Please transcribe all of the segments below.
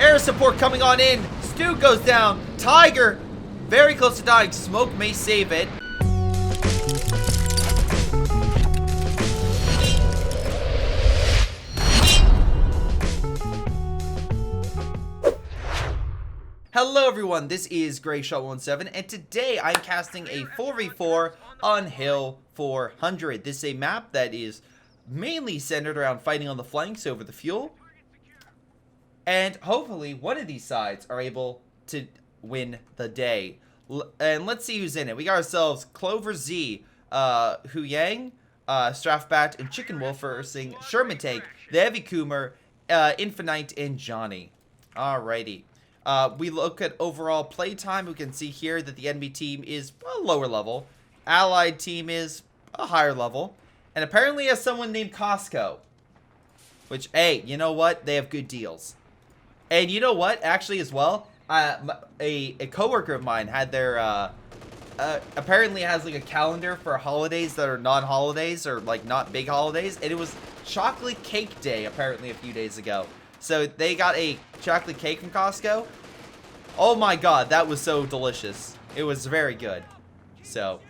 Air support coming on in. Stu goes down. Tiger very close to dying. Smoke may save it. Hello everyone, this is Greyshot17, and today I'm casting a 4v4 on Hill 400. This is a map that is mainly centered around fighting on the flanks over the fuel. And hopefully one of these sides are able to win the day. And let's see who's in it. We got ourselves Clover Z, Hu Yang, Strathbat, and Chicken Wolf versing Sherman Tank, the Heavy Coomer, Infinite, and Johnny. Alrighty. We look at overall play time. We can see here that the enemy team is a lower level. Allied team is a higher level. And apparently has someone named Costco. Which, hey, you know what? They have good deals. And you know what? Actually, as well, a coworker of mine had their, apparently has like a calendar for holidays that are non-holidays or like not big holidays. And it was chocolate cake day apparently a few days ago. So they got a chocolate cake from Costco. Oh my god, that was so delicious. It was very good. So,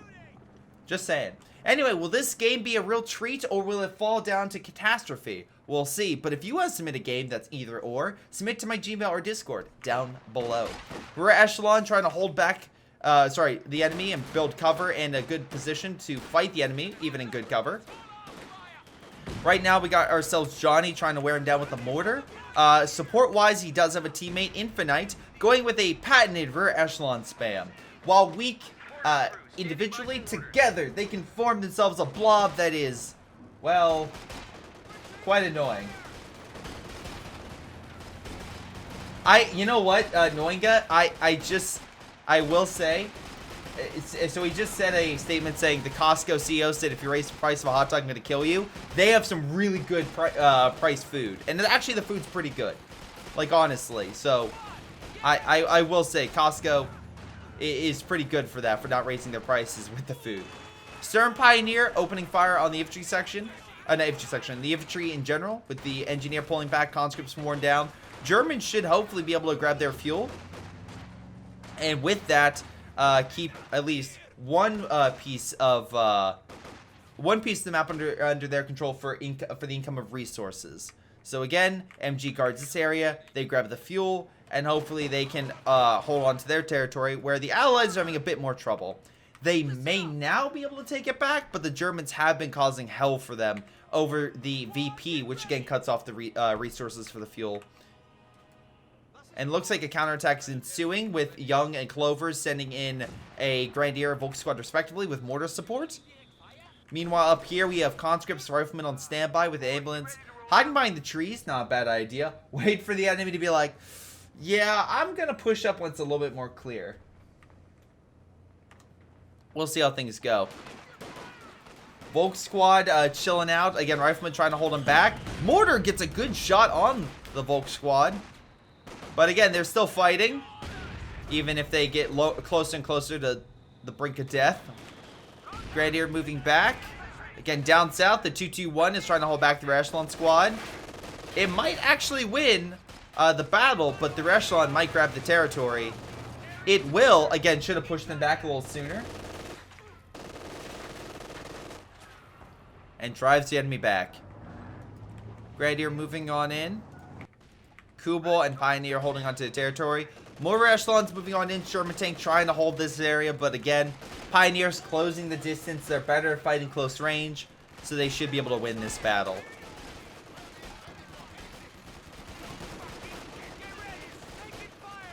just saying. Anyway, will this game be a real treat or will it fall down to catastrophe? We'll see. But if you want to submit a game that's either or, submit to my Gmail or Discord down below. We're at Echelon trying to hold back, the enemy and build cover and a good position to fight the enemy, even in good cover. Right now, we got ourselves Johnny trying to wear him down with a mortar. Support-wise, he does have a teammate, Infinite, going with a patented rear echelon spam. While weak individually, together, they can form themselves a blob that is, well, quite annoying. You know what, Noinga, I will say, so he just said a statement saying the Costco CEO said if you raise the price of a hot dog, I'm going to kill you. They have some really good price food. And actually the food's pretty good. Like honestly. So I will say Costco is pretty good for that. For not raising their prices with the food. Stern Pioneer opening fire on the infantry section. The infantry in general. With the engineer pulling back. Conscripts worn down. Germans should hopefully be able to grab their fuel. And with that... keep at least one piece of the map under their control for the income of resources. So again, MG guards this area. They grab the fuel, and hopefully they can hold on to their territory, where the Allies are having a bit more trouble. They may now be able to take it back, but the Germans have been causing hell for them over the VP, which again cuts off the resources for the fuel. And looks like a counterattack is ensuing with Young and Clover sending in a Grenadier and Volk Squad respectively with mortar support. Meanwhile, up here we have conscripts, riflemen on standby with the ambulance. Hiding behind the trees, not a bad idea. Wait for the enemy to be like, yeah, I'm going to push up once it's a little bit more clear. We'll see how things go. Volk Squad chilling out. Again, riflemen trying to hold him back. Mortar gets a good shot on the Volk Squad. But again, they're still fighting, even if they get closer and closer to the brink of death. Grenadier moving back. Again, down south, the 221 is trying to hold back the Echelon squad. It might actually win the battle, but the Echelon might grab the territory. It will. Again, should have pushed them back a little sooner. And drives the enemy back. Grenadier moving on in. Kubel and Pioneer holding onto the territory. More Echelons moving on in. Sherman Tank trying to hold this area, but again, Pioneers closing the distance. They're better at fighting close range, so they should be able to win this battle.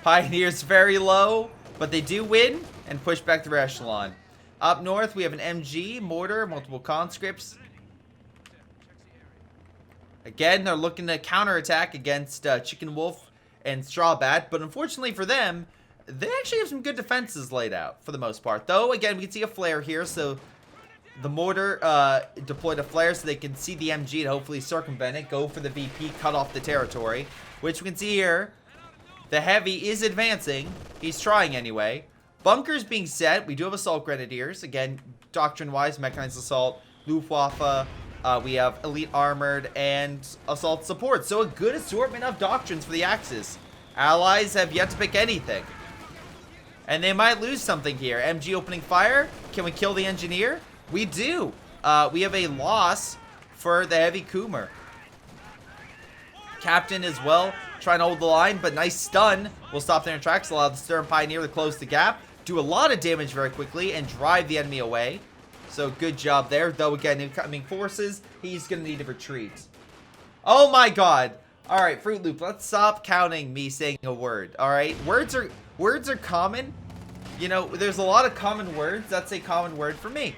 Pioneers very low, but they do win and push back the Echelon. Up north, we have an MG, mortar, multiple conscripts. Again, they're looking to counterattack against Chicken Wolf and Strawbat, but unfortunately for them, they actually have some good defenses laid out for the most part. Though, again, we can see a flare here, so the mortar deployed a flare so they can see the MG and hopefully circumvent it, go for the VP, cut off the territory, which we can see here. The heavy is advancing. He's trying anyway. Bunkers being set. We do have assault grenadiers. Again, doctrine-wise, mechanized assault, Luftwaffe. We have elite armored and assault support. So a good assortment of doctrines for the Axis. Allies have yet to pick anything. And they might lose something here. MG opening fire. Can we kill the engineer? We do. We have a loss for the heavy Coomer. Captain as well, trying to hold the line, but nice stun will stop their tracks, allow the Stern Pioneer to close the gap, do a lot of damage very quickly, and drive the enemy away. So good job there. Though again, incoming forces, he's going to need to retreat. Oh my god. Alright, Fruit Loop, let's stop counting me saying a word. Alright, words are common. You know, there's a lot of common words. That's a common word for me.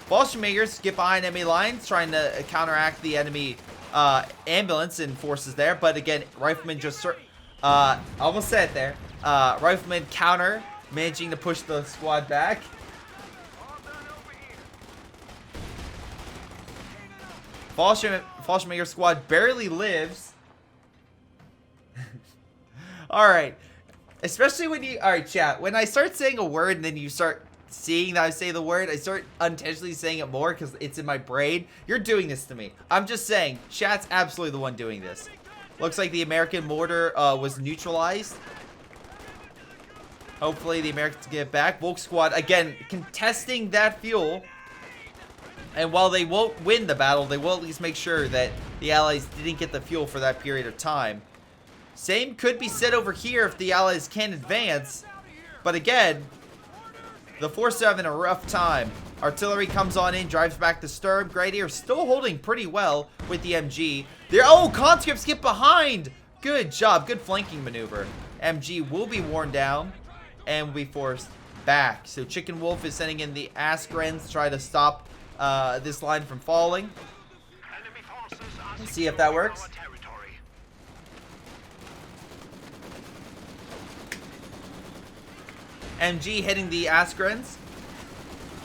Bolshemakers get behind enemy lines, trying to counteract the enemy ambulance and forces there. But again, Rifleman just almost said it there. Rifleman counter, managing to push the squad back. Fallschirmmaker squad barely lives. Alright. Especially when you... Alright, chat. When I start saying a word and then you start seeing that I say the word, I start unintentionally saying it more because it's in my brain. You're doing this to me. I'm just saying. Chat's absolutely the one doing this. Looks like the American mortar was neutralized. Hopefully the Americans get it back. Volk squad, again, contesting that fuel. And while they won't win the battle, they will at least make sure that the Allies didn't get the fuel for that period of time. Same could be said over here if the Allies can advance. But again, the forces are having a rough time. Artillery comes on in, drives back the Sturm. Grenadier still holding pretty well with the MG. Oh, conscripts get behind. Good job. Good flanking maneuver. MG will be worn down and will be forced back. So Chicken Wolf is sending in the Askrens to try to stop this line from falling. Let's see if that works. MG hitting the Askrens,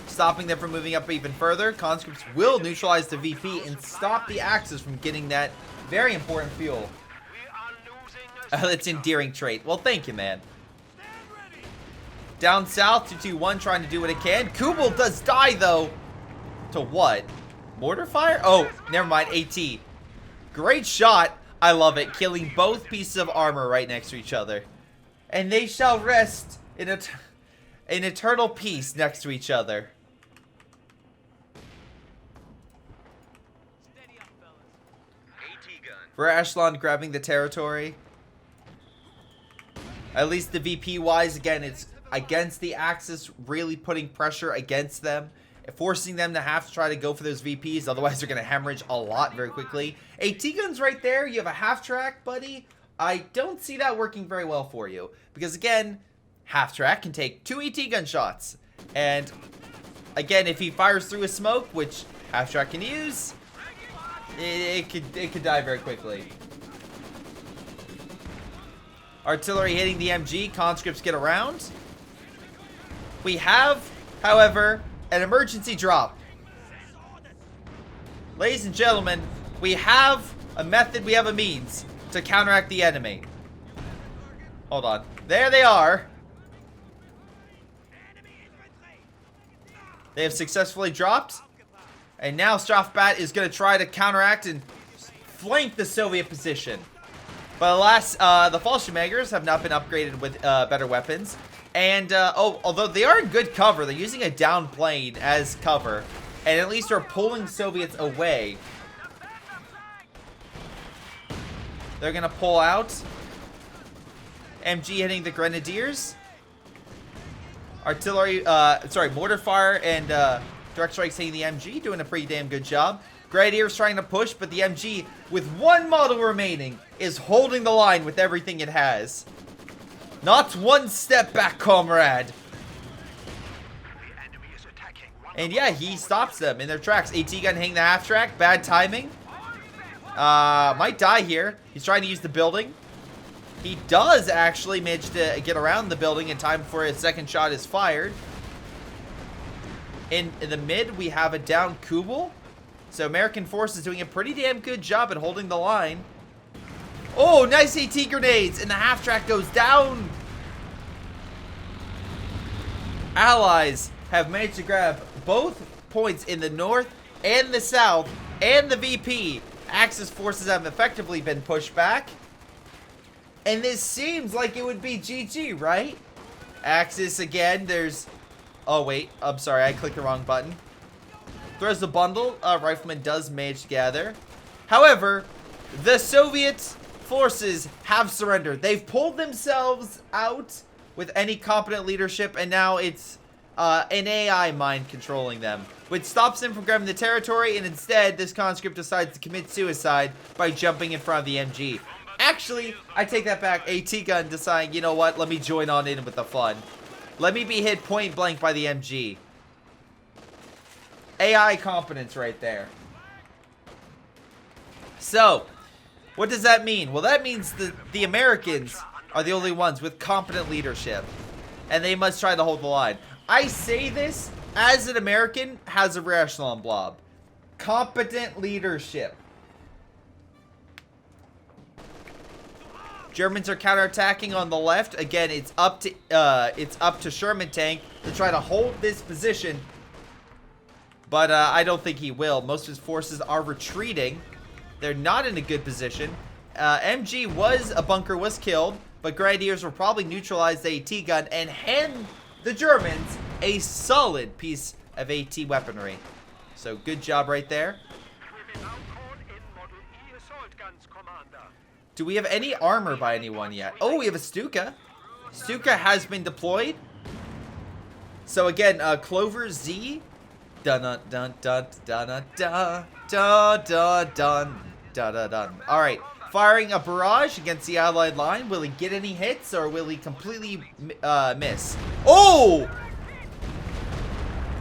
stopping them from moving up even further. Conscripts will neutralize the VP and stop the Axis from getting that very important fuel. That's endearing trait. Well, thank you, man. Down south, 221 trying to do what it can. Kubel does die, though. To what? Mortar fire? Oh, never mind. AT. Great shot. I love it. Killing both pieces of armor right next to each other. And they shall rest in eternal peace next to each other. For Echelon grabbing the territory. At least the VP wise, again, it's against the Axis, really putting pressure against them, forcing them to have to try to go for those VPs, otherwise they're going to hemorrhage a lot very quickly. AT guns right there, you have a half track, buddy. I don't see that working very well for you, because again, half track can take 2 AT gun shots, and again, if he fires through a smoke, which half track can use, it could die very quickly. Artillery hitting the MG, conscripts get around. We have, however, an emergency drop. Ladies and gentlemen, we have a method, we have a means to counteract the enemy. Hold on. There they are. They have successfully dropped. And now Strafbat is going to try to counteract and flank the Soviet position. But alas, the Fallschirmjägers have not been upgraded with better weapons. And, although they are in good cover, they're using a down plane as cover. And at least are pulling Soviets away. They're going to pull out. MG hitting the Grenadiers. Artillery, mortar fire and direct strikes hitting the MG. Doing a pretty damn good job. Grenadiers trying to push, but the MG, with one model remaining, is holding the line with everything it has. Not one step back, comrade. And yeah, he stops them in their tracks. AT gun hitting the half track. Bad timing. Might die here. He's trying to use the building. He does actually manage to get around the building in time before his second shot is fired. In the mid, we have a down Kubel. So American forces doing a pretty damn good job at holding the line. Oh, nice AT grenades, and the half track goes down. Allies have managed to grab both points in the north and the south and the VP. Axis forces have effectively been pushed back. And this seems like it would be GG, right? Axis again, there's... Oh, wait. I'm sorry, I clicked the wrong button. Throws the bundle. Rifleman does manage to gather. However, the Soviet forces have surrendered. They've pulled themselves out with any competent leadership, and now it's an AI mind controlling them, which stops them from grabbing the territory, and instead, this conscript decides to commit suicide by jumping in front of the MG. Actually, I take that back. AT gun deciding, you know what, let me join on in with the fun. Let me be hit point blank by the MG. AI competence right there. So, what does that mean? Well, that means that the Americans are the only ones with competent leadership, and they must try to hold the line. I say this as an American has a rear echelon blob. Competent leadership. Germans are counterattacking on the left. Again, it's up to Sherman tank to try to hold this position, but I don't think he will. Most of his forces are retreating. They're not in a good position. MG a bunker was killed, but Grenadiers will probably neutralize the AT gun and hand the Germans a solid piece of AT weaponry. So good job right there. Do we have any armor by anyone yet? Oh, we have a Stuka. Stuka has been deployed. So again, Clover Z. Dun dun dun dun dun dun dun dun dun dun dun dun. All right, firing a barrage against the Allied line. Will he get any hits, or will he completely miss? Oh!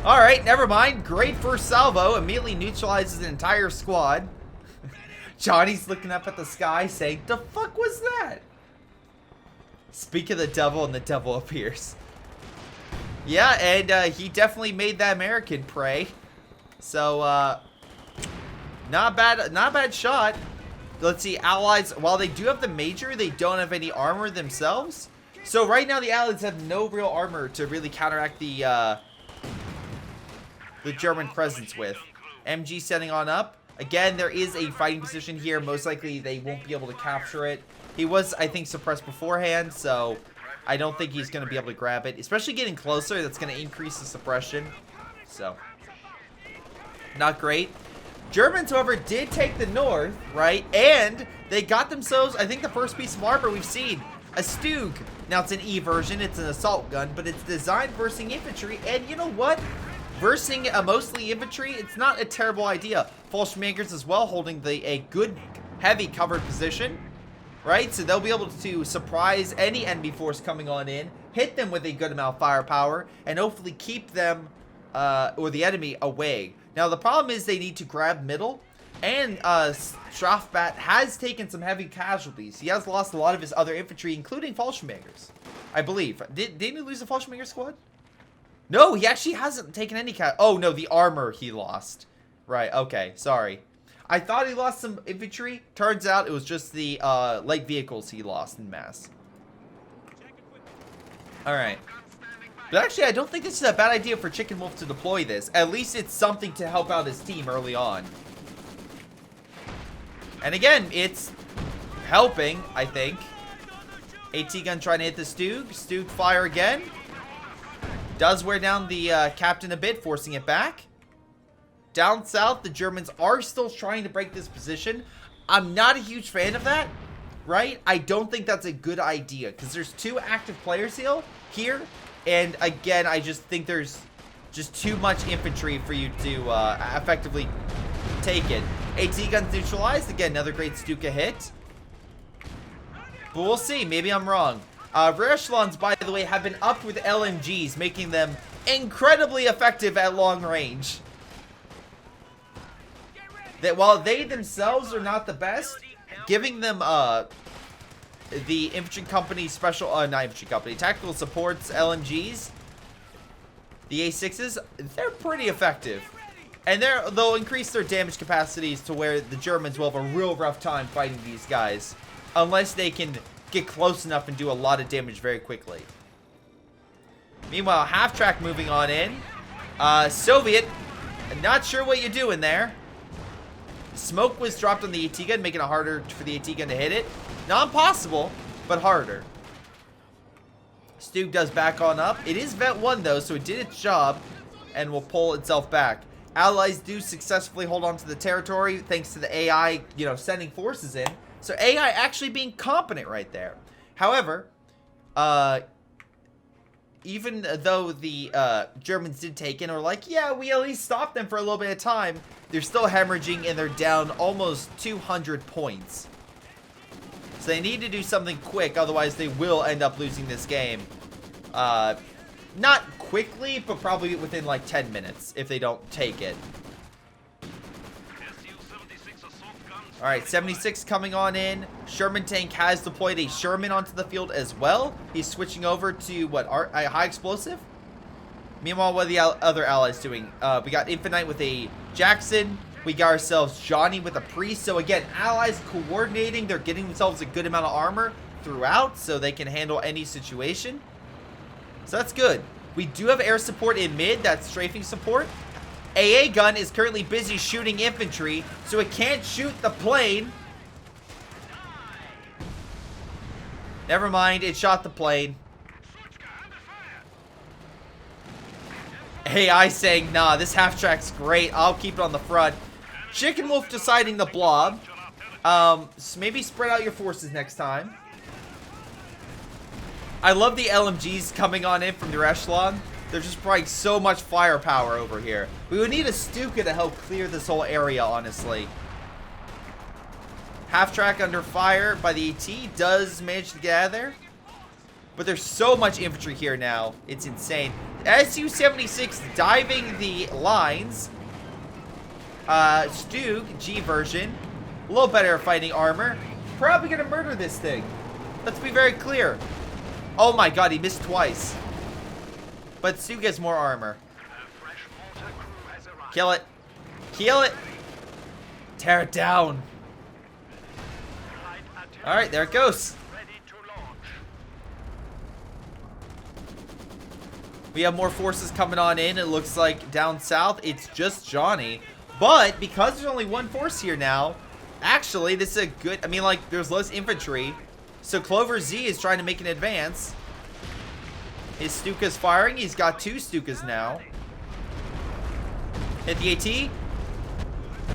All right, never mind. Great first salvo. Immediately neutralizes an entire squad. Johnny's looking up at the sky saying, "The fuck was that?" Speak of the devil, and the devil appears. Yeah, and he definitely made that American pray. So, not bad shot. Let's see, Allies, while they do have the Major, they don't have any armor themselves. So right now the Allies have no real armor to really counteract the German presence with. MG setting on up. Again, there is a fighting position here. Most likely they won't be able to capture it. He was, I think, suppressed beforehand, so I don't think he's going to be able to grab it. Especially getting closer, that's going to increase the suppression. So, not great. Germans, however, did take the north, right? And they got themselves, I think, the first piece of armor we've seen. A Stug. Now, it's an E version. It's an assault gun, but it's designed versing infantry. And you know what? Versing mostly infantry, it's not a terrible idea. Fallschirmjägers as well, holding a good, heavy covered position. Right? So they'll be able to surprise any enemy force coming on in, hit them with a good amount of firepower, and hopefully keep them, or the enemy, away. Now, the problem is they need to grab middle, and Strafbat has taken some heavy casualties. He has lost a lot of his other infantry, including Fallschirmjägers, I believe. Didn't he lose the Fallschirmjäger squad? No, he actually hasn't taken any oh, no, the armor he lost. Right, okay, sorry. I thought he lost some infantry. Turns out it was just the light vehicles he lost in mass. Alright. But actually, I don't think this is a bad idea for Chicken Wolf to deploy this. At least it's something to help out his team early on. And again, it's helping, I think. AT gun trying to hit the Stug. Stug fire again. Does wear down the captain a bit, forcing it back. Down south, the Germans are still trying to break this position. I'm not a huge fan of that, right? I don't think that's a good idea, because there's 2 active players here. And again, I just think there's just too much infantry for you to effectively take it. AT guns neutralized. Again, another great Stuka hit. But we'll see. Maybe I'm wrong. Rear echelons, by the way, have been upped with LMGs, making them incredibly effective at long range. That while they themselves are not the best, giving them the infantry company special, not infantry company, tactical supports LMGs, the A6s, they're pretty effective. And they'll increase their damage capacities to where the Germans will have a real rough time fighting these guys, unless they can get close enough and do a lot of damage very quickly. Meanwhile, half-track moving on in. Soviet, not sure what you're doing there. Smoke was dropped on the AT gun, making it harder for the AT gun to hit it. Not impossible, but harder. Stug does back on up. It is Vet 1 though, so it did its job and will pull itself back. Allies do successfully hold on to the territory thanks to the AI, you know, sending forces in. So AI actually being competent right there. However, even though the Germans did take in, or like, yeah, we at least stopped them for a little bit of time, they're still hemorrhaging and they're down almost 200 points. So they need to do something quick, otherwise they will end up losing this game. Not quickly, but probably within like 10 minutes if they don't take it. Alright, 76 coming on in. Sherman tank has deployed a Sherman onto the field as well. He's switching over to, what, high explosive? Meanwhile, what are the other allies doing? We got Infinite with a Jackson. We got ourselves Johnny with a Priest. So again, allies coordinating. They're getting themselves a good amount of armor throughout so they can handle any situation. So that's good. We do have air support in mid. That's strafing support. AA gun is currently busy shooting infantry, so it can't shoot the plane. Never mind, it shot the plane. AI saying, nah, this half-track's great. I'll keep it on the front. Chicken Wolf deciding the blob. So maybe spread out your forces next time. I love the LMGs coming on in from their echelon. They're just providing so much firepower over here. We would need a Stuka to help clear this whole area, honestly. Half-track under fire by the AT does manage to get out of there. But there's so much infantry here now. It's insane. Su-76 diving the lines. Stug, G version. A little better fighting armor. Probably going to murder this thing. Let's be very clear. Oh my god, he missed twice. But Stug gets more armor. Kill it. Kill it. Tear it down. Alright, there it goes. We have more forces coming on in. It looks like down south, it's just Johnny. But because there's only one force here now, actually, this is a good... I mean, like, there's less infantry. So Clover Z is trying to make an advance. His Stuka's firing. He's got 2 Stukas now. Hit the AT.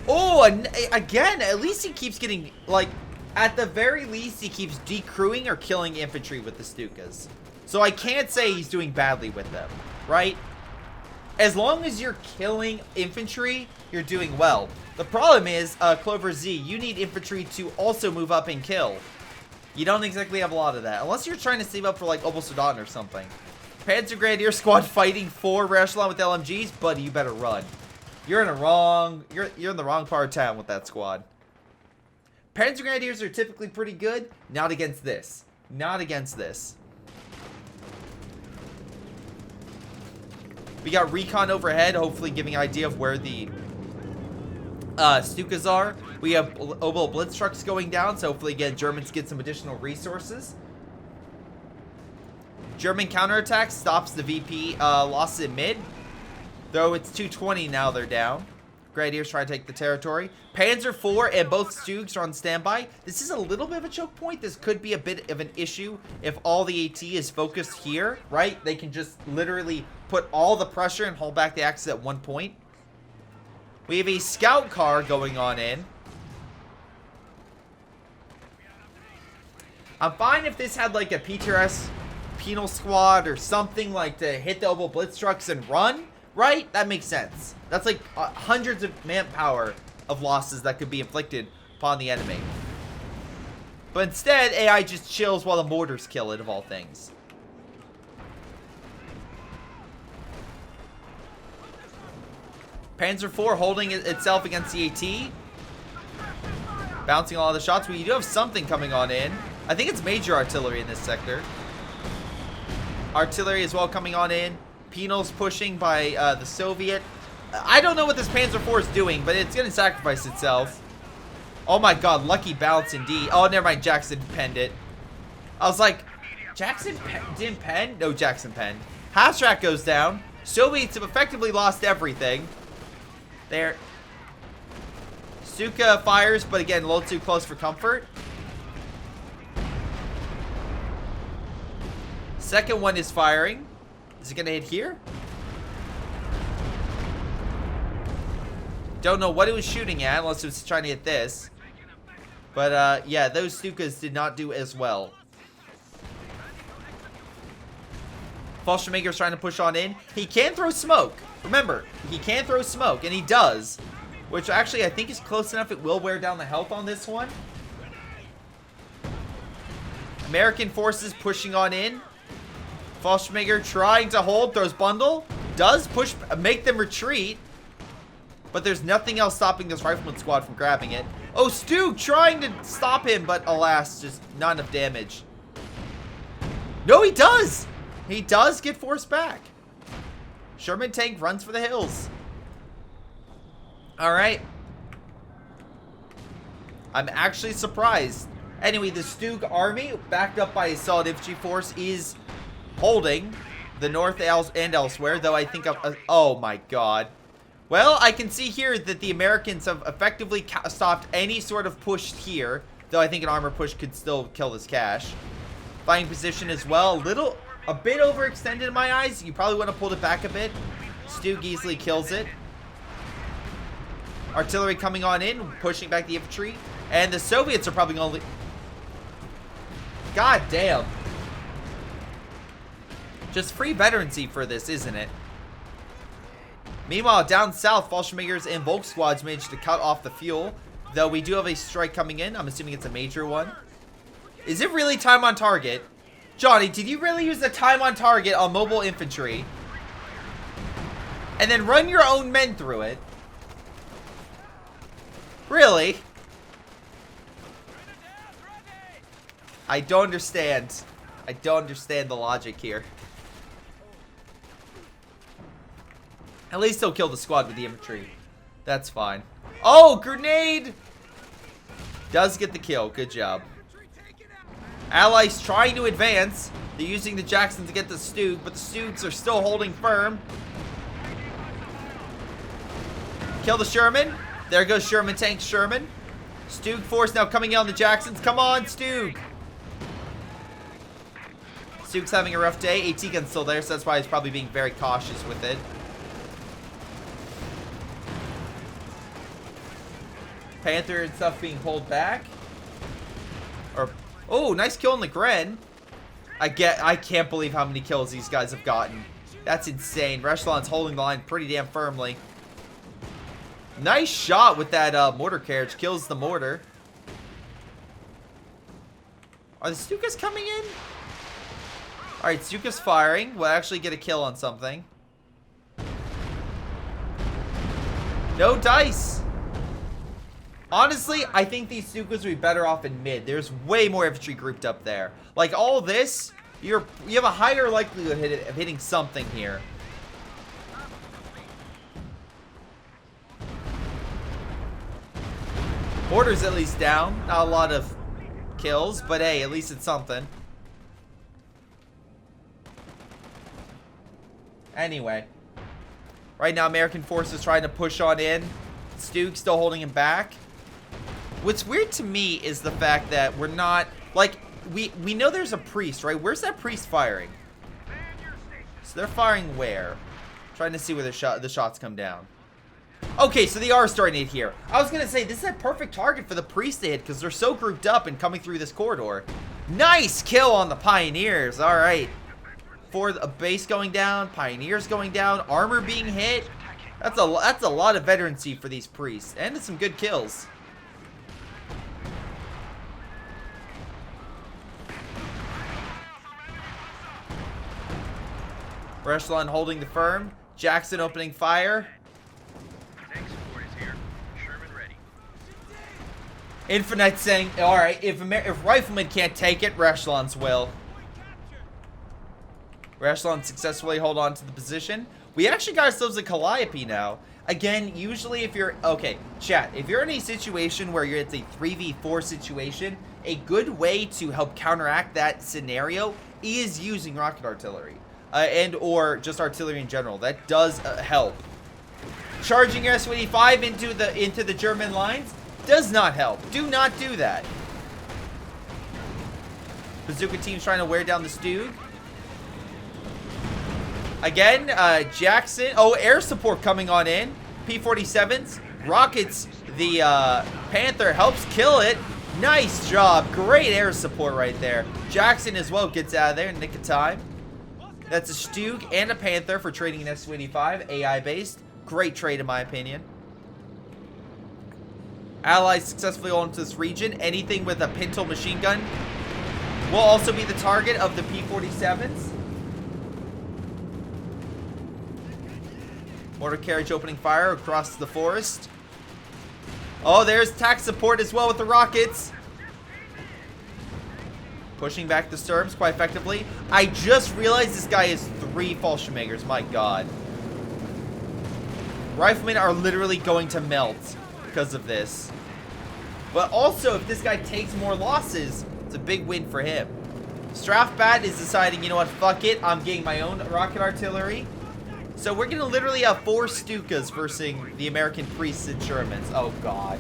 Oh, and again, at least he keeps getting, like, at the very least, he keeps decrewing or killing infantry with the Stukas. So I can't say he's doing badly with them, right? As long as you're killing infantry, you're doing well. The problem is, Clover Z, you need infantry to also move up and kill. You don't exactly have a lot of that. Unless you're trying to save up for, like, Obel Sudan or something. Panzer Grenadier Squad fighting for echelon with LMGs. Buddy, you better run. You're in the wrong part of town with that squad. Panzer Grenadiers are typically pretty good. Not against this. Not against this. We got recon overhead, hopefully giving an idea of where the Stukas are. We have Obel Blitz trucks going down, so hopefully, again, Germans get some additional resources. German counterattack stops the VP loss in mid. Though it's 220 now, they're down. Grenadiers try to take the territory. Panzer IV and both Stugs are on standby. This is a little bit of a choke point. This could be a bit of an issue if all the AT is focused here, right? They can just literally put all the pressure and hold back the Axis at one point. We have a scout car going on in. I'm fine if this had like a PTRS penal squad or something, like to hit the Obel Blitz trucks and run, right? That makes sense. That's like hundreds of manpower of losses that could be inflicted upon the enemy. But instead, AI just chills while the mortars kill it, of all things. Panzer IV holding itself against the AT. Bouncing all the shots. We do have something coming on in. I think it's major artillery in this sector. Artillery as well coming on in. Penals pushing by the Soviet. I don't know what this Panzer IV is doing, but it's going to sacrifice itself. Oh my god, lucky bounce indeed. Oh, never mind, Jackson penned it. I was like, Jackson didn't pen? No, Jackson penned. Half-track goes down. Soviets have effectively lost everything. There. Stuka fires, but again, a little too close for comfort. Second one is firing. Is it gonna hit here? Don't know what it was shooting at, unless it was trying to hit this. But, yeah, those Stukas did not do as well. Fallschirmjäger's trying to push on in. He can throw smoke. Remember, he can throw smoke, and he does. Which, actually, I think is close enough. It will wear down the health on this one. American forces pushing on in. Fallschirmjäger trying to hold, throws bundle. Does push, make them retreat. But there's nothing else stopping this rifleman squad from grabbing it. Oh, Stu trying to stop him, but alas, just not enough damage. No, he does! He does get forced back. Sherman tank runs for the hills. Alright. I'm actually surprised. Anyway, the Stug army, backed up by a solid infantry force, is holding the north and elsewhere, though I think oh my god. Well, I can see here that the Americans have effectively stopped any sort of push here, though I think an armor push could still kill this cache. Fighting position as well, a bit overextended in my eyes. You probably want to pull it back a bit. Stug easily kills it. Artillery coming on in, pushing back the infantry, and the Soviets are probably only. God damn. Just free veterancy for this, isn't it? Meanwhile, down south, Fallschirmjägers and Volk squads managed to cut off the fuel. Though we do have a strike coming in. I'm assuming it's a major one. Is it really time on target? Johnny, did you really use the time on target on mobile infantry? And then run your own men through it? Really? I don't understand. I don't understand the logic here. At least he'll kill the squad with the infantry. That's fine. Oh, grenade! Does get the kill. Good job. Allies trying to advance. They're using the Jackson to get the Stug, but the Stugs are still holding firm. Kill the Sherman. There goes Sherman tank Sherman. Stug force now coming in on the Jacksons. Come on, Stug. Stug's having a rough day. AT gun's still there, so that's why he's probably being very cautious with it. Panther and stuff being pulled back. Oh, nice kill on the Gren. I can't believe how many kills these guys have gotten. That's insane. Reshlon's holding the line pretty damn firmly. Nice shot with that mortar carriage. Kills the mortar. Are the Stukas coming in? Alright, Stuka's firing. We'll actually get a kill on something. No dice. Honestly, I think these Stukas would be better off in mid. There's way more infantry grouped up there. Like, all this, you have a higher likelihood of hitting something here. Mortar's at least down. Not a lot of kills, but hey, at least it's something. Anyway. Right now, American forces trying to push on in. Stug still holding him back. What's weird to me is the fact that we're not, like, we know there's a priest, right? Where's that priest firing? So they're firing where? Trying to see where the shots come down. Okay, so they are starting to hit here. I was going to say, this is a perfect target for the priest to hit because they're so grouped up and coming through this corridor. Nice kill on the Pioneers. All right. For a base going down, Pioneers going down, armor being hit. That's a lot of veterancy for these priests. And it's some good kills. Reshlon holding the firm. Jackson opening fire. Infinite saying, alright, if Rifleman can't take it, Reshlon's will. Reshlon successfully hold on to the position. We actually got ourselves a Calliope now. Again, usually if you're... Okay, chat. If you're in a situation where it's a 3v4 situation, a good way to help counteract that scenario is using rocket artillery. And or just artillery in general. That does help. Charging your S-25 into the German lines does not help. Do not do that. Bazooka team's trying to wear down the Stug. Again, Jackson. Oh, air support coming on in. P-47s. Rockets the Panther. Helps kill it. Nice job. Great air support right there. Jackson as well gets out of there in the nick of time. That's a Stug and a Panther for trading an S-285. AI-based. Great trade in my opinion. Allies successfully all into this region. Anything with a pintle machine gun will also be the target of the P-47s. Mortar carriage opening fire across the forest. Oh, there's tac support as well with the rockets. Pushing back the Sturms quite effectively. I just realized this guy has 3 Fallschirmjägers. My god. Riflemen are literally going to melt because of this. But also, if this guy takes more losses, it's a big win for him. Strafbat is deciding, you know what, fuck it. I'm getting my own rocket artillery. So we're going to literally have 4 Stukas versus the American priests and Shermans. Oh, God.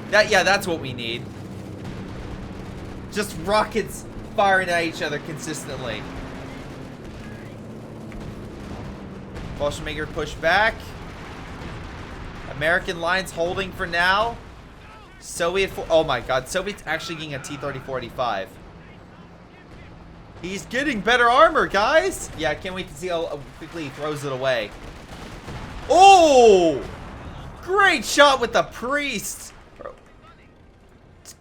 Yeah, that's what we need. Just rockets firing at each other consistently. Fallschirmjäger pushed back. American lines holding for now. Soviet, oh my god, Soviet's actually getting a T-34-85. He's getting better armor, guys. Yeah, I can't wait to see how quickly he throws it away. Oh! Great shot with the priest.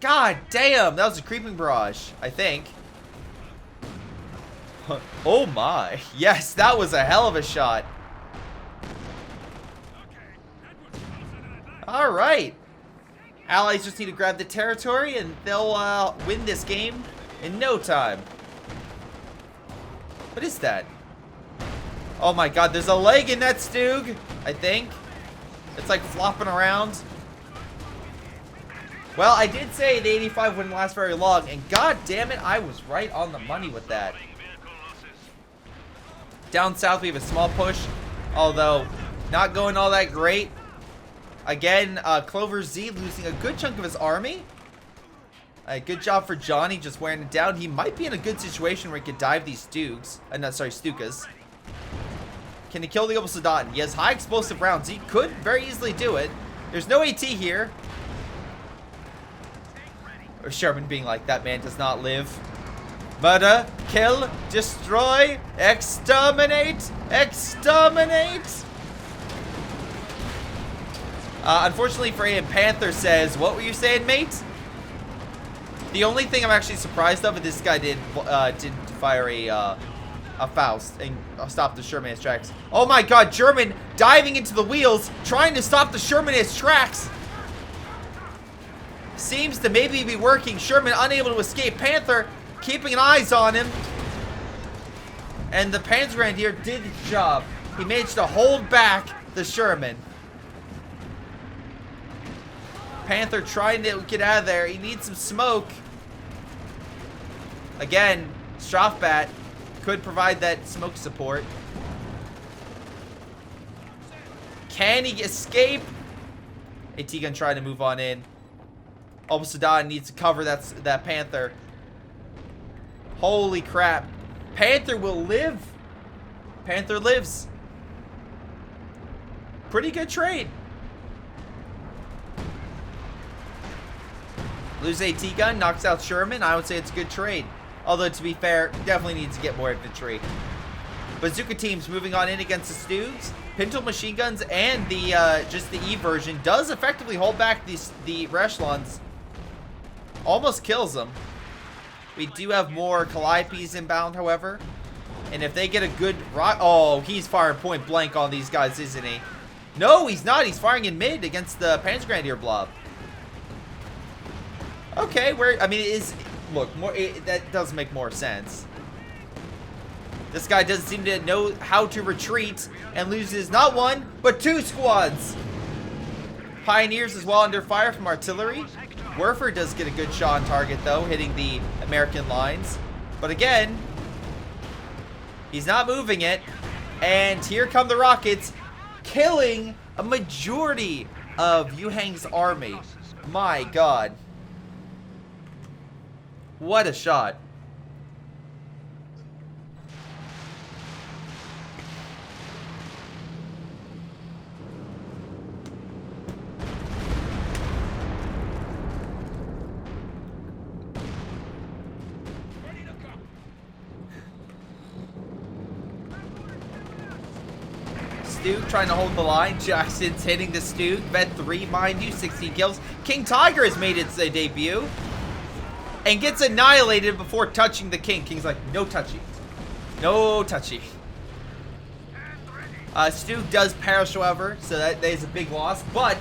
God damn, that was a creeping barrage, I think. Oh my. Yes, that was a hell of a shot. Alright. Allies just need to grab the territory and they'll win this game in no time. What is that? Oh my god, there's a leg in that Stug, I think. It's like flopping around. Well, I did say the 85 wouldn't last very long, and god damn it, I was right on the money with that. Down south, we have a small push, although not going all that great. Again, Clover Z losing a good chunk of his army. Good job for Johnny just wearing it down. He might be in a good situation where he could dive these Stukas. Stukas. Can he kill the Obelsodaten? He has high explosive rounds. He could very easily do it. There's no AT here. Or Sherman being like, that man does not live. Murder, kill, destroy, exterminate, exterminate. Unfortunately for him, Panther says, what were you saying, mate? The only thing I'm actually surprised of is this guy did fire a Faust and stop the Sherman in his tracks. Oh my god, German diving into the wheels, trying to stop the Sherman in his tracks. Seems to maybe be working. Sherman unable to escape. Panther keeping an eyes on him. And the Panzergrenadier did its job. He managed to hold back the Sherman. Panther trying to get out of there. He needs some smoke. Again, Strafbat could provide that smoke support. Can he escape? AT gun trying to move on in. Obelsodaten needs to cover that Panther. Holy crap. Panther will live. Panther lives. Pretty good trade. Lose AT gun, knocks out Sherman. I would say it's a good trade. Although, to be fair, definitely needs to get more infantry. Bazooka teams moving on in against the Stugs. Pintle machine guns and the just the E version does effectively hold back the Rechlons. Almost kills them. We do have more Calliopes inbound, however. And if they get a good rock... Oh, he's firing point blank on these guys, isn't he? No, he's not. He's firing in mid against the Panzergrenadier blob. Okay, I mean, it is... Look, that does make more sense. This guy doesn't seem to know how to retreat and loses not 1, but 2 squads. Pioneers as well under fire from artillery. Werfer does get a good shot on target, though, hitting the American lines. But again, he's not moving it. And here come the rockets, killing a majority of Yuhang's army. My god. What a shot. Stu trying to hold the line. Jackson's hitting the Stu. Vet 3, mind you, 16 kills. King Tiger has made its debut. And gets annihilated before touching the King. King's like, no touchy. No touchy. Stu does perish, however, so that is a big loss. But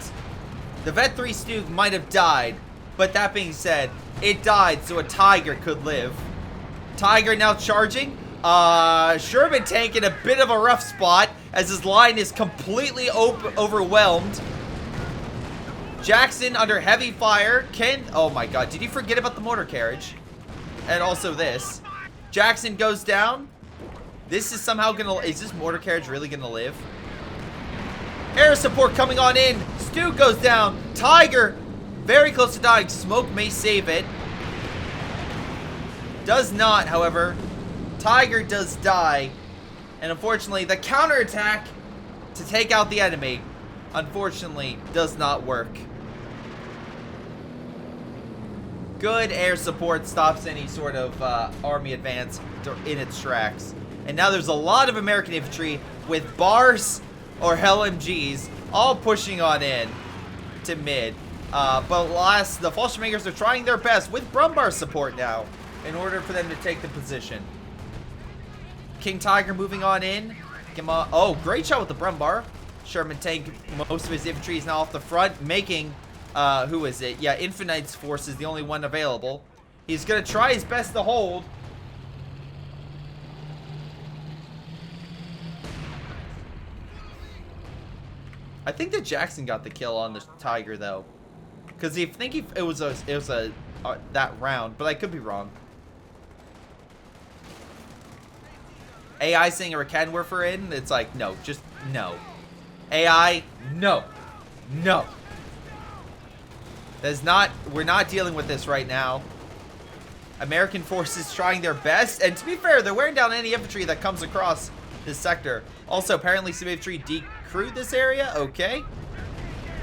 the Vet 3 Stu might have died. But that being said, it died so a Tiger could live. Tiger now charging. Sherman Tank in a bit of a rough spot as his line is completely overwhelmed. Jackson under heavy fire. Oh my god, did you forget about the mortar carriage? And also this. Jackson goes down. This is somehow gonna, is this mortar carriage really gonna live? Air support coming on in. Stu goes down. Tiger very close to dying. Smoke may save it. Does not, however. Tiger does die. And unfortunately, the counterattack to take out the enemy, unfortunately, does not work. Good air support stops any sort of army advance in its tracks. And now there's a lot of American infantry with bars or LMGs all pushing on in to mid. But last, the Fallschirmjägers are trying their best with Brumbar support now in order for them to take the position. King Tiger moving on in. Oh, great shot with the Brumbar. Sherman Tank, most of his infantry is now off the front, making, who is it? Yeah, Infinite's force is the only one available. He's going to try his best to hold. I think that Jackson got the kill on the Tiger, though. Because I think it was that round, but I could be wrong. AI saying a Rakenwerfer in, it's like, no, just no. AI, no. No. That's not, we're not dealing with this right now. American forces trying their best, and to be fair, they're wearing down any infantry that comes across this sector. Also, apparently some infantry decrewed this area, okay.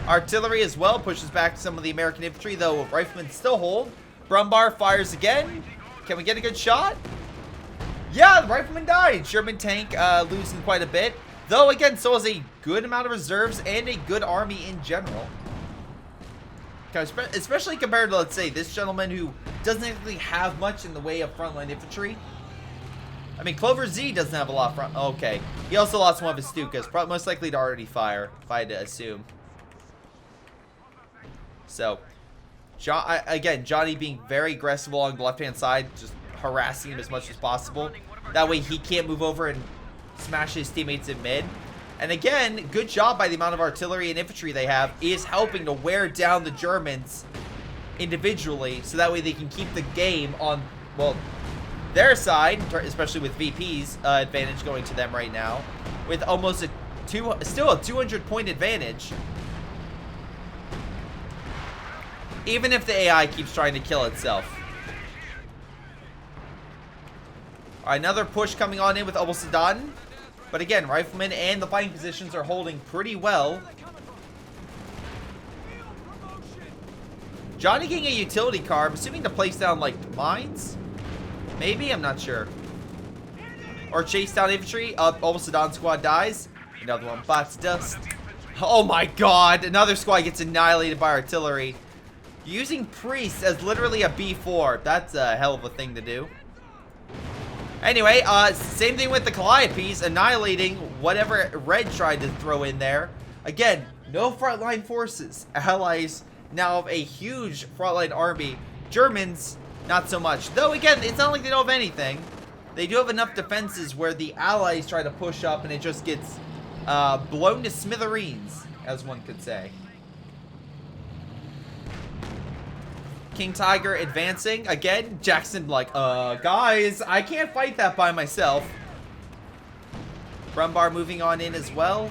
Artillery as well pushes back some of the American infantry, though riflemen still hold. Brumbar fires again. Can we get a good shot? Yeah, the rifleman died. Sherman Tank losing quite a bit. Though, again, so is a good amount of reserves and a good army in general. Especially compared to, let's say, this gentleman who doesn't really have much in the way of frontline infantry. I mean, Clover Z doesn't have a lot of front. Okay. He also lost one of his Stukas. Most likely to already fire, if I had to assume. So, again, Johnny being very aggressive along the left-hand side, just harassing him as much as possible. That way he can't move over and smash his teammates in mid. And again, good job by the amount of artillery and infantry they have is helping to wear down the Germans individually, so that way they can keep the game on, well, their side, especially with VP's advantage going to them right now, with almost still a 200-point advantage. Even if the AI keeps trying to kill itself. All right, another push coming on in with almost done. But again, riflemen and the fighting positions are holding pretty well. Johnny getting a utility car, I'm assuming to place down, like, mines? Maybe? I'm not sure. Or chase down infantry. Almost Dawn squad dies. Another one bots dust. Oh my god! Another squad gets annihilated by artillery. Using priests as literally a B4. That's a hell of a thing to do. Anyway, same thing with the Calliopes, annihilating whatever Red tried to throw in there. Again, no frontline forces. Allies now have a huge frontline army. Germans, not so much. Though, again, it's not like they don't have anything. They do have enough defenses where the Allies try to push up and it just gets blown to smithereens, as one could say. King Tiger advancing. Again, Jackson like, guys, I can't fight that by myself. Brumbar moving on in as well.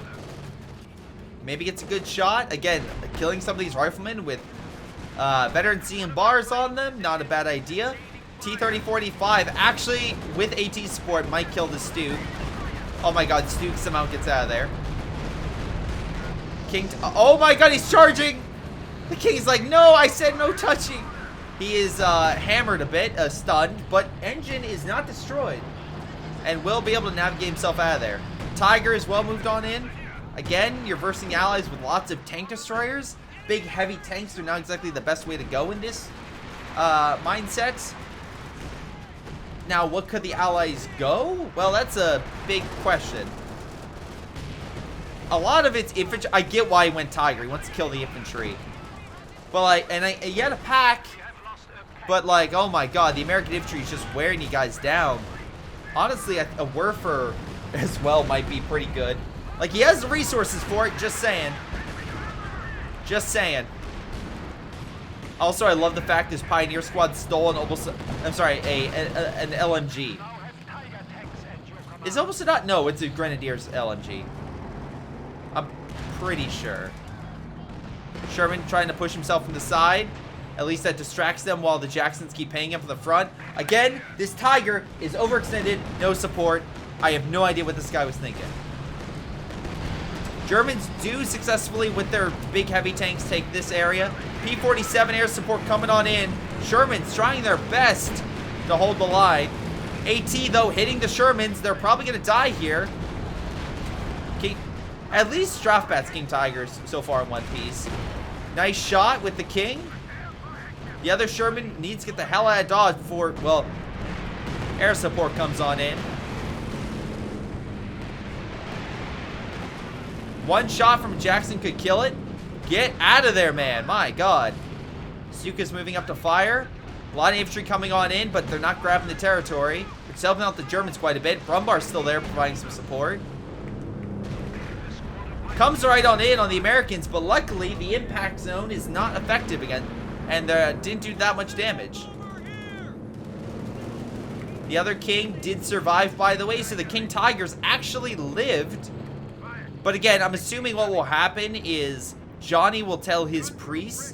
Maybe gets a good shot. Again, killing some of these riflemen with veteran C and bars on them. Not a bad idea. T-3045 actually with AT support might kill the Stu. Oh my god, Stu somehow gets out of there. Oh my god, he's charging! The King's like, no, I said no touching. He is hammered a bit, stunned, but engine is not destroyed. And will be able to navigate himself out of there. Tiger is well moved on in. Again, you're versing allies with lots of tank destroyers. Big, heavy tanks are not exactly the best way to go in this mindset. Now, what could the allies go? Well, that's a big question. A lot of it's infantry. I get why he went Tiger. He wants to kill the infantry. Well, he had a pack, but like, oh my god, the American infantry is just wearing you guys down. Honestly, a Werfer as well might be pretty good. Like, he has the resources for it, just saying. Just saying. Also, I love the fact this Pioneer Squad stole an almost, I'm sorry, an LMG. Is almost a not? No, it's a Grenadier's LMG. I'm pretty sure. Sherman trying to push himself from the side. At least that distracts them while the Jacksons keep paying him from the front. Again, this Tiger is overextended, no support. I have no idea what this guy was thinking. Germans do successfully, with their big heavy tanks, take this area. P-47 air support coming on in. Shermans trying their best to hold the line. AT, though, hitting the Shermans. They're probably going to die here. At least Strafbat's King Tigers so far in one piece. Nice shot with the King. The other Sherman needs to get the hell out of dodge before, well, air support comes on in. One shot from Jackson could kill it. Get out of there, man. My god. Stuka's moving up to fire. A lot of infantry coming on in, but they're not grabbing the territory. It's helping out the Germans quite a bit. Brumbar's still there providing some support. Comes right on in on the Americans, but luckily the impact zone is not effective again, and didn't do that much damage. The other King did survive, by the way, so the King Tigers actually lived. But again, I'm assuming what will happen is Johnny will tell his priests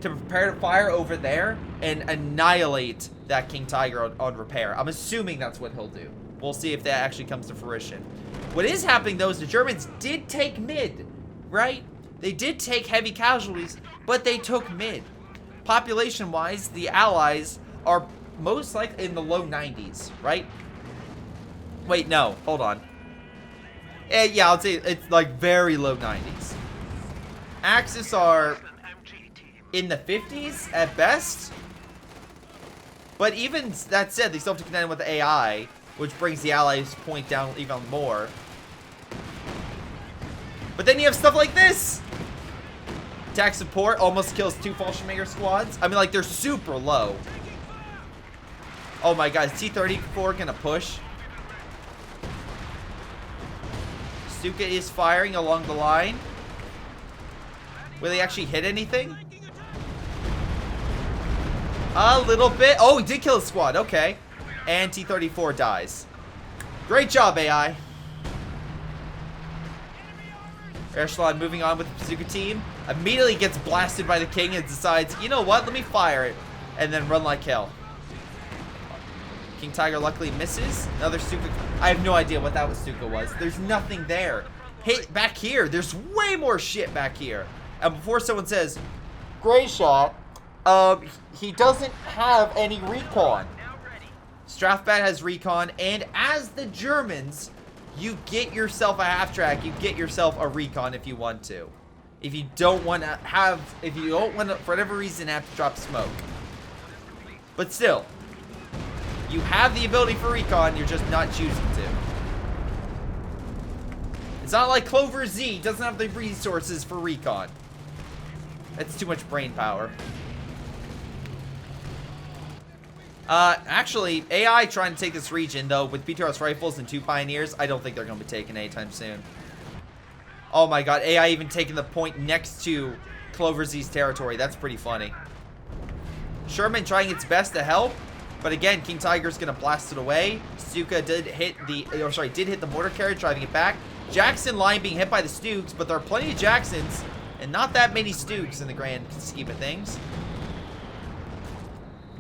to prepare to fire over there and annihilate that King Tiger on repair. I'm assuming that's what he'll do. We'll see if that actually comes to fruition. What is happening, though, is the Germans did take mid, right? They did take heavy casualties, but they took mid. Population-wise, the Allies are most likely in the low 90s, right? Wait, no. Hold on. Yeah, I'll say it's like very low 90s. Axis are in the 50s at best. But even that said, they still have to contend with the AI, which brings the Allies' point down even more. But then you have stuff like this. Attack support almost kills 2 Fallschirmjäger squads. I mean, like, they're super low. Oh my god, is T-34 gonna push? Stuka is firing along the line. Will he actually hit anything? A little bit. Oh, he did kill a squad. Okay. And T-34 dies. Great job, AI. Echelon moving on with the Bazooka team. Immediately gets blasted by the King and decides, you know what, let me fire it. And then run like hell. King Tiger luckily misses. Another Stuka. I have no idea what that Stuka was. There's nothing there. Hey, back here, there's way more shit back here. And before someone says, Greyshot, he doesn't have any recon. Strafbat has recon, and as the Germans, you get yourself a half track. You get yourself a recon if you want to. If you don't want to have, if you don't want to, for whatever reason, have to drop smoke. But still, you have the ability for recon, you're just not choosing to. It's not like Clover Z doesn't have the resources for recon. That's too much brain power. Actually, AI trying to take this region, though, with PTRS rifles and 2 Pioneers, I don't think they're going to be taken anytime soon. Oh my god, AI even taking the point next to Clover Z's territory. That's pretty funny. Sherman trying its best to help, but again, King Tiger's going to blast it away. Stuka did hit the mortar carriage, driving it back. Jackson line being hit by the Stooks, but there are plenty of Jacksons, and not that many Stooks in the grand scheme of things.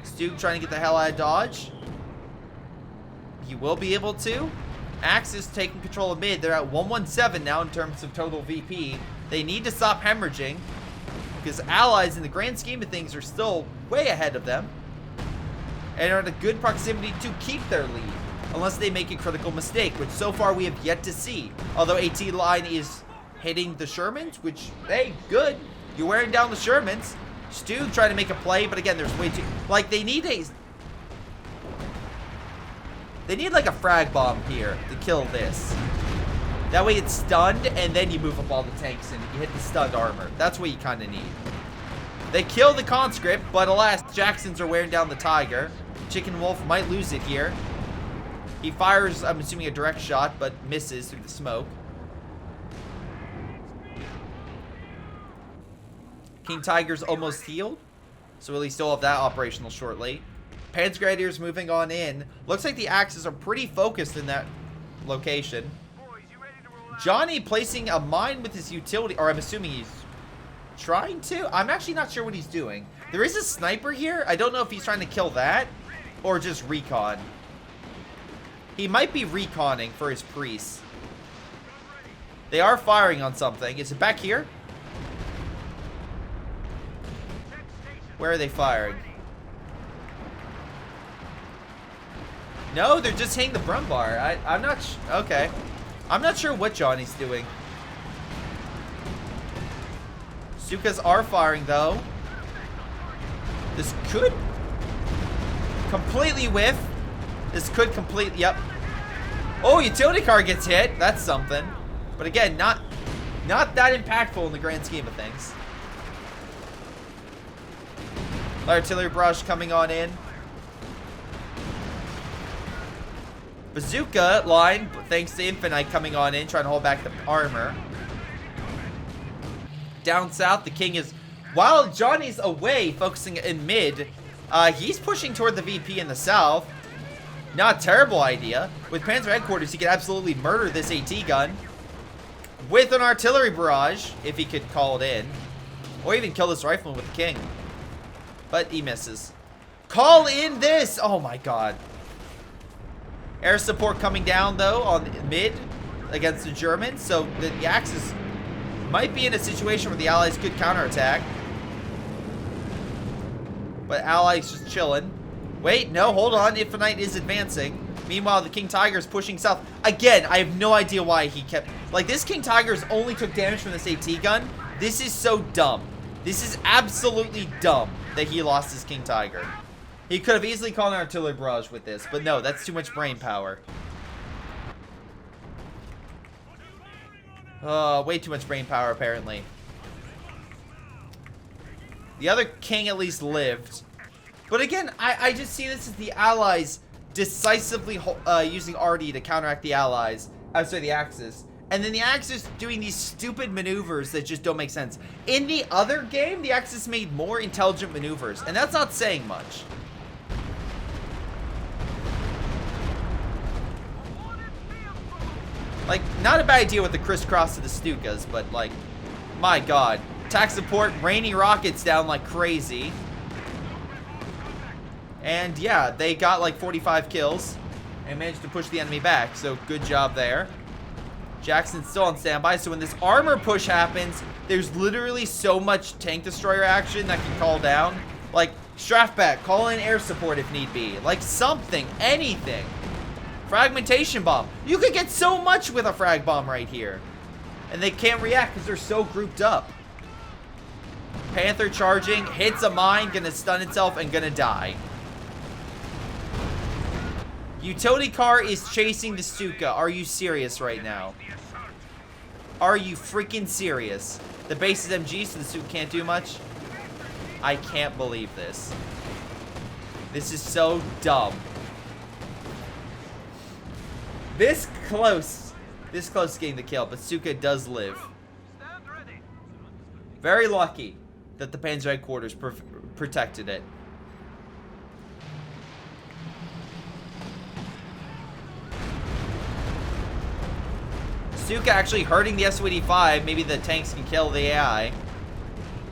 Stuke trying to get the hell out of dodge. He will be able to. Axis taking control of mid. They're at 117 now in terms of total VP. They need to stop hemorrhaging, because Allies in the grand scheme of things are still way ahead of them and are at a good proximity to keep their lead, unless they make a critical mistake, which so far we have yet to see. Although AT line is hitting the Shermans, which, hey, good. You're wearing down the Shermans. Stu trying to make a play, but again, there's way too... Like, they need like a frag bomb here to kill this. That way it's stunned, and then you move up all the tanks and you hit the stunned armor. That's what you kind of need. They kill the conscript, but alas, Jacksons are wearing down the Tiger. Chicken Wolf might lose it here. He fires, I'm assuming, a direct shot, but misses through the smoke. King Tiger's almost healed, so we'll at least still have that operational shortly. Panzer Grenadiers moving on in. Looks like the Axis are pretty focused in that location. Johnny placing a mine with his utility, or I'm assuming he's trying to. I'm actually not sure what he's doing. There is a sniper here. I don't know if he's trying to kill that or just recon. He might be reconning for his priests. They are firing on something. Is it back here? Where are they firing? No, they're just hitting the Brumbar. I'm not okay. I'm not sure what Johnny's doing. Stukas are firing, though. This could completely whiff. This could complete... Yep. Oh, utility car gets hit. That's something. But again, not that impactful in the grand scheme of things. Artillery barrage coming on in. Bazooka line, thanks to Infinite coming on in, trying to hold back the armor. Down south, the King is... While Johnny's away, focusing in mid, he's pushing toward the VP in the south. Not a terrible idea. With Panzer Headquarters, he could absolutely murder this AT gun. With an artillery barrage, if he could call it in. Or even kill this rifleman with the King. But he misses. Call in this! Oh my god. Air support coming down, though, on mid against the Germans. So the Axis might be in a situation where the Allies could counterattack. But Allies just chilling. Wait, no, hold on. Infinite is advancing. Meanwhile, the King Tiger is pushing south. Again, I have no idea why he kept... Like, this King Tiger's only took damage from this AT gun. This is so dumb. This is absolutely dumb that he lost his King Tiger. He could have easily called an artillery barrage with this, but no, that's too much brain power. Way too much brain power, apparently. The other King at least lived. But again, I just see this as the Allies decisively using RD to counteract the Allies. I'm sorry, the Axis. And then the Axis doing these stupid maneuvers that just don't make sense. In the other game, the Axis made more intelligent maneuvers, and that's not saying much. Like, not a bad idea with the crisscross of the Stukas, but like, my god. Attack support, rainy rockets down like crazy. And yeah, they got like 45 kills and managed to push the enemy back, so good job there. Jackson's still on standby, so when this armor push happens, there's literally so much tank destroyer action that can call down. Like, Strafback, call in air support if need be. Like something, anything. Fragmentation bomb. You could get so much with a frag bomb right here. And they can't react because they're so grouped up. Panther charging, hits a mine, gonna stun itself and gonna die. Utility car is chasing the Stuka. Are you serious right now? Are you freaking serious? The base is MG, so the Stuka can't do much. I can't believe this. This is so dumb. This close to getting the kill, but Stuka does live. Very lucky that the Panzer Headquarters protected it. Stuka actually hurting the Su-85. Maybe the tanks can kill the AI.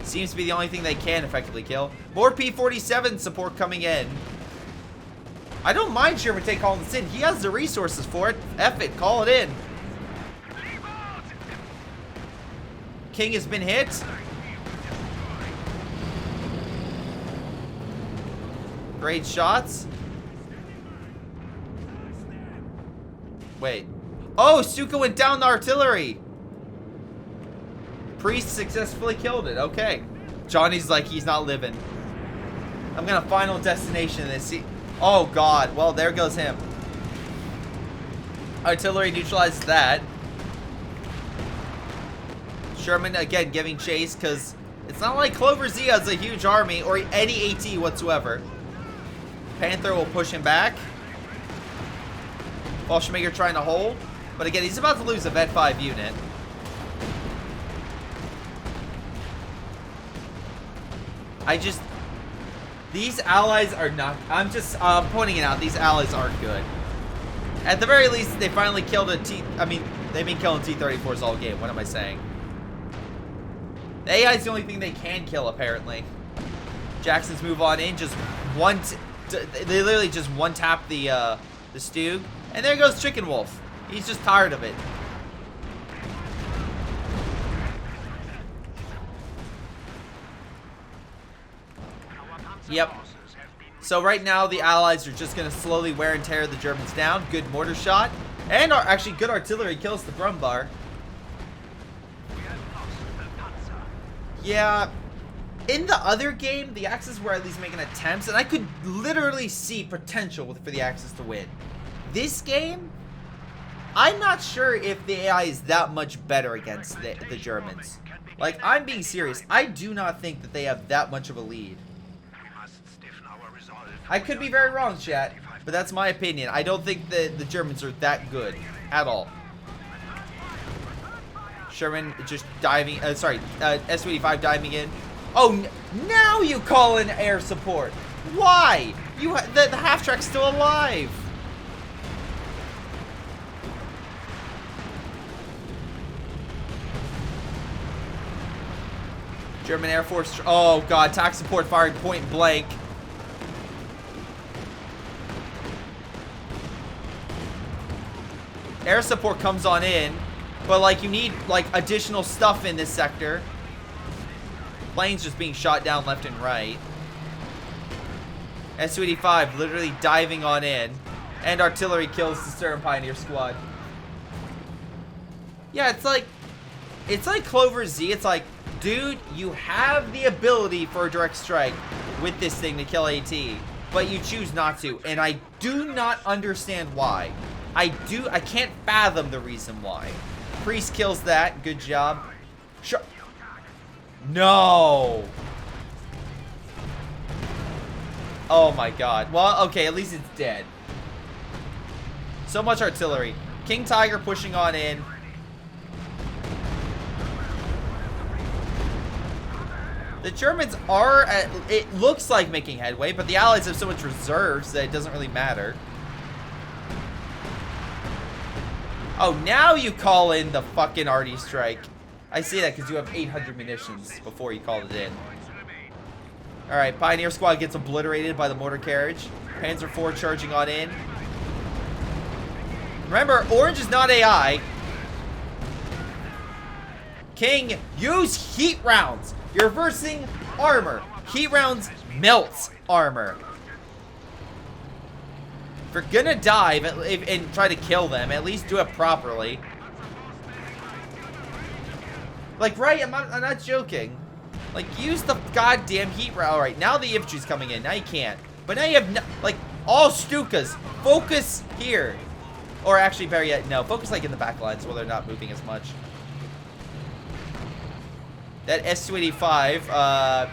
Seems to be the only thing they can effectively kill. More P-47 support coming in. I don't mind Sherman Tank calling this in. He has the resources for it. F it, call it in. King has been hit. Great shots. Wait. Oh, Stuka went down the artillery. Priest successfully killed it. Okay. Johnny's like, he's not living. I'm gonna final destination this. Oh god. Well, there goes him. Artillery neutralizes that. Sherman again giving chase because it's not like Clover Z has a huge army or any AT whatsoever. Panther will push him back. Fallschirmjäger trying to hold. But again, he's about to lose a Vet 5 unit. These allies are not, I'm just pointing it out, these allies aren't good. At the very least, they finally killed a they've been killing T-34s all game. What am I saying? The AI is the only thing they can kill, apparently. Jackson's move on in, just they literally just one-tap the Stug. And there goes Chicken Wolf. He's just tired of it. Yep. So right now, the Allies are just going to slowly wear and tear the Germans down. Good mortar shot. And actually good artillery kills the Brumbar. Yeah. In the other game, the Axis were at least making attempts. And I could literally see potential for the Axis to win. This game, I'm not sure if the AI is that much better against the Germans. Like, I'm being serious. I do not think that they have that much of a lead. I could be very wrong, chat, but that's my opinion. I don't think the Germans are that good at all. Sherman just diving, S-25 diving in. Oh, now you call in air support. Why? The half-track's still alive. German Air Force, oh god, TAC support firing point blank. Air support comes on in, but like you need like additional stuff in this sector. Planes just being shot down left and right. S-25 literally diving on in, and artillery kills the Stern Pioneer squad. Yeah, it's like Clover Z. It's like, dude, you have the ability for a direct strike with this thing to kill AT, but you choose not to, and I do not understand why. I can't fathom the reason why. Priest kills that. Good job. Sure. No. Oh my god. Well, okay, at least it's dead. So much artillery. King Tiger pushing on in. The Germans are, it looks like making headway, but the Allies have so much reserves that it doesn't really matter. Oh, now you call in the fucking arty strike. I see that because you have 800 munitions before you called it in. Alright, Pioneer Squad gets obliterated by the mortar carriage. Panzer IV charging on in. Remember, Orange is not AI. King, use heat rounds. You're reversing armor. Heat rounds melts armor. If you're gonna dive and try to kill them, at least do it properly. Like, right? I'm not joking. Like, use the goddamn heat round. Alright, now the infantry's coming in. Now you can't. But now you have, like, all Stukas. Focus here. Or actually, better yet, no. Focus, like, in the back lines where they're not moving as much. That S-285,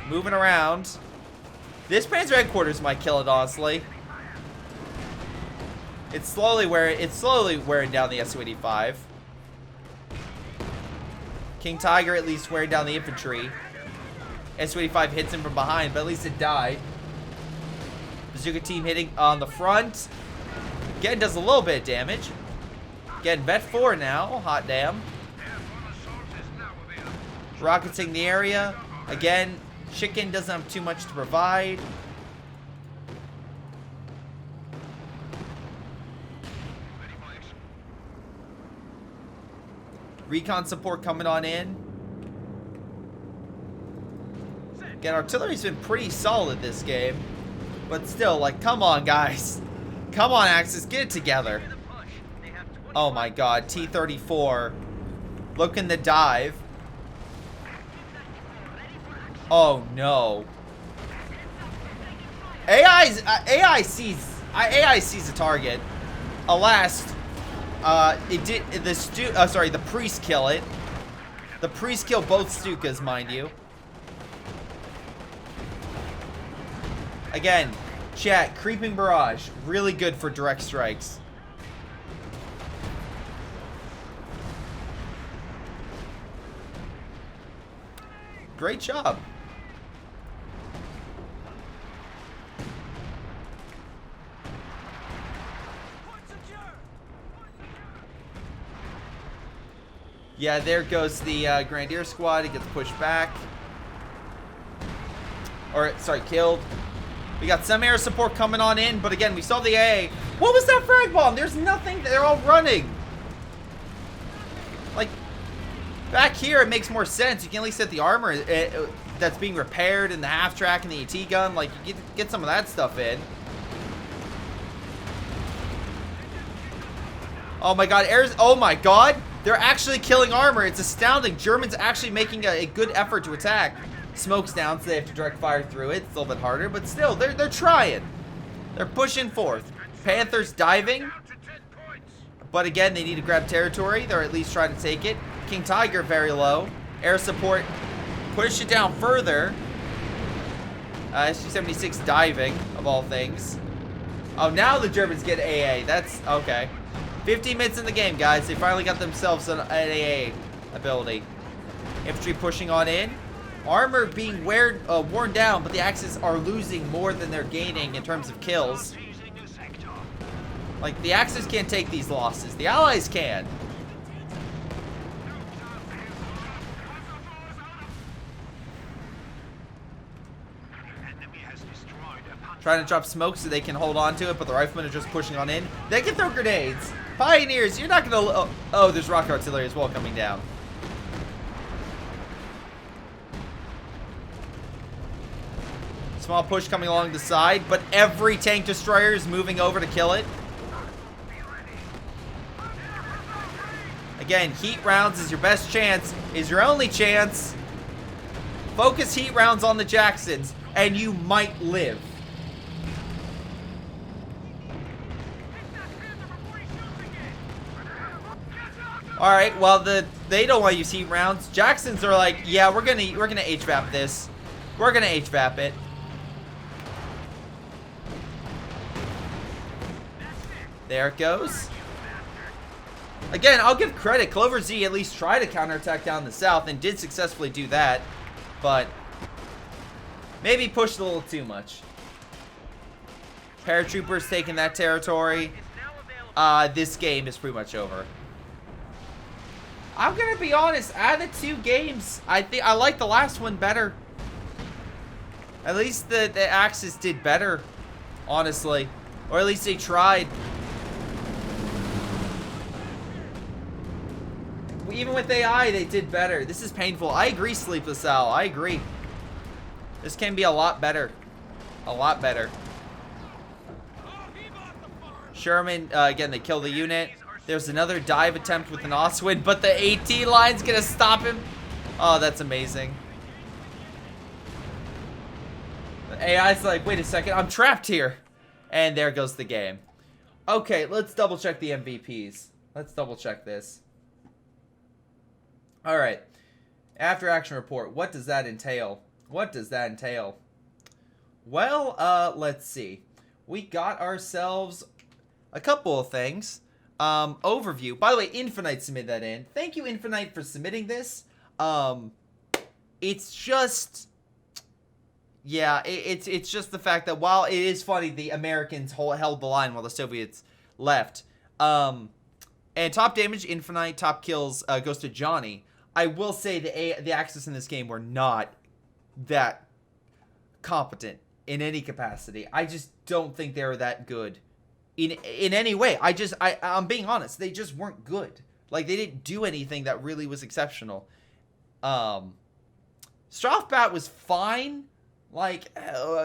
moving around. This Panzer headquarters might kill it, honestly. It's slowly wearing down the S-285. King Tiger at least wearing down the infantry. S-285 hits him from behind, but at least it died. Bazooka team hitting on the front. Again, does a little bit of damage. Getting Vet 4 now. Hot damn. Rocketing the area. Again, Chicken doesn't have too much to provide. Recon support coming on in. Again, artillery's been pretty solid this game. But still, like, come on, guys. Come on, Axis, get it together. Oh my god, T-34 looking to dive. Oh no. AI sees a target. Alas, it did the priest kill it. The priest kill both Stukas, mind you. Again, chat, creeping barrage, really good for direct strikes. Great job. Yeah, there goes the Grenadier squad. It gets pushed back. Or, sorry, killed. We got some air support coming on in, but again, we saw the AA. What was that frag bomb? There's nothing. They're all running. Like, back here, it makes more sense. You can at least set the armor that's being repaired and the half-track and the AT gun. Like, you get some of that stuff in. Oh my god, oh my god! They're actually killing armor. It's astounding. Germans actually making a good effort to attack. Smoke's down, so they have to direct fire through it. It's a little bit harder, but still, they're trying. They're pushing forth. Panther's diving. But again, they need to grab territory. They're at least trying to take it. King Tiger very low. Air support push it down further. SG-76 diving, of all things. Oh, now the Germans get AA. That's okay. 15 minutes in the game, guys. They finally got themselves an AA ability. Infantry pushing on in. Armor being worn down, but the Axis are losing more than they're gaining in terms of kills. Like, the Axis can't take these losses. The Allies can. Trying to drop smoke so they can hold on to it, but the riflemen are just pushing on in. They can throw grenades. Pioneers, you're not going to... Oh, there's rocket artillery as well coming down. Small push coming along the side, but every tank destroyer is moving over to kill it. Again, heat rounds is your best chance, is your only chance. Focus heat rounds on the Jacksons, and you might live. All right, well they don't want to use heat rounds. Jacksons are like, yeah, we're gonna HVAP this. We're gonna HVAP it. There it goes. Again, I'll give credit. Clover Z at least tried to counterattack down the south and did successfully do that, but maybe pushed a little too much. Paratroopers taking that territory. This game is pretty much over. I'm gonna be honest, out of the two games, I think I like the last one better. At least the Axis did better, honestly. Or at least they tried. Even with AI, they did better. This is painful. I agree, Sleepless Owl. I agree. This can be a lot better. A lot better. Sherman, again, they kill the unit. There's another dive attempt with an Oswin, but the AT line's gonna stop him. Oh, that's amazing. The AI's like, wait a second, I'm trapped here. And there goes the game. Okay, let's double check the MVPs. Let's double check this. Alright. After action report, what does that entail? What does that entail? Well, let's see. We got ourselves a couple of things. Overview. By the way, Infinite submitted that in. Thank you, Infinite, for submitting this. It's just... Yeah, it's just the fact that while it is funny, the Americans held the line while the Soviets left. And top damage, Infinite. Top kills goes to Johnny. I will say the Axis in this game were not that competent in any capacity. I just don't think they were that good in any way. I'm being honest. They just weren't good. Like, they didn't do anything that really was exceptional. Strafbat was fine. Like,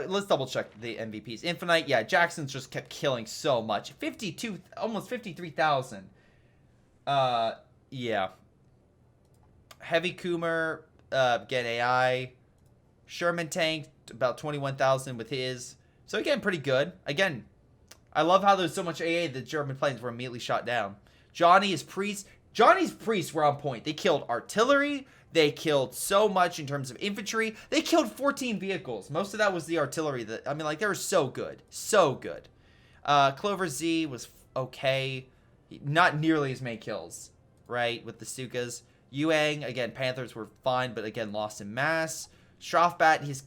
let's double check the MVPs. Infinite, yeah, Jackson's just kept killing so much. 52, almost 53,000. Yeah. Heavy Coomer, get AI. Sherman tanked about 21,000 with his. So again, pretty good. Again, I love how there's so much AA the German planes were immediately shot down. Johnny's priests were on point. They killed artillery. They killed so much in terms of infantry. They killed 14 vehicles. Most of that was the artillery. They were so good. So good. Clover Z was okay. Not nearly as many kills, right, with the Stukas. Yuang, again, Panthers were fine, but again, lost in mass. Strafbat, his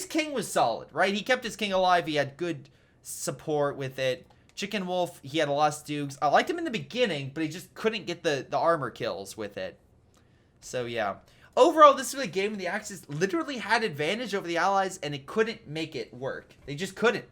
king was solid, right? He kept his king alive. He had good support with it. Chicken Wolf, he had a lot of Stugs. I liked him in the beginning, but he just couldn't get the armor kills with it. So, yeah. Overall, this was a game where the Axis literally had advantage over the Allies, and it couldn't make it work. They just couldn't.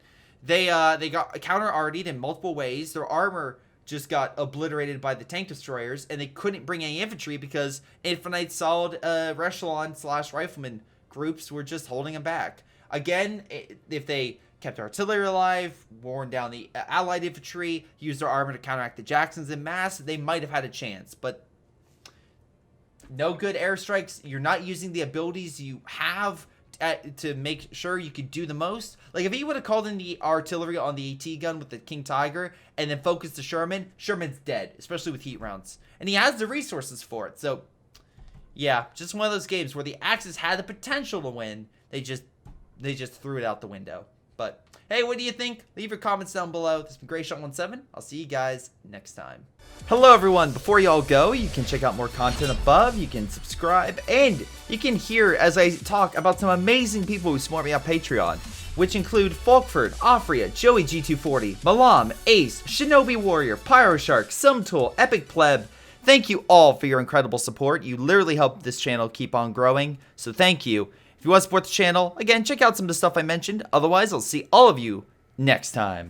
They got counter-artied in multiple ways. Their armor just got obliterated by the tank destroyers, and they couldn't bring any infantry because Infinite Solid Rechelon / Rifleman groups were just holding them back. Again, if they kept artillery alive, worn down the Allied infantry, used their armor to counteract the Jacksons in mass, they might have had a chance, but no good airstrikes. You're not using the abilities you have to make sure you could do the most. Like, if he would have called in the artillery on the AT gun with the King Tiger and then focused the Sherman's dead, especially with heat rounds. And he has the resources for it. So, yeah, just one of those games where the Axis had the potential to win. They just threw it out the window. But, hey, what do you think? Leave your comments down below. This has been greyshot17. I'll see you guys next time. Hello, everyone. Before y'all go, you can check out more content above. You can subscribe. And you can hear as I talk about some amazing people who support me on Patreon, which include Folkvard, Aphyria, Joey G240, Milam, Ace, ShinobiWarrior, PyroShark, XSomeToolx, Epic Pleb. Thank you all for your incredible support. You literally help this channel keep on growing. So thank you. If you want to support the channel, again, check out some of the stuff I mentioned. Otherwise, I'll see all of you next time.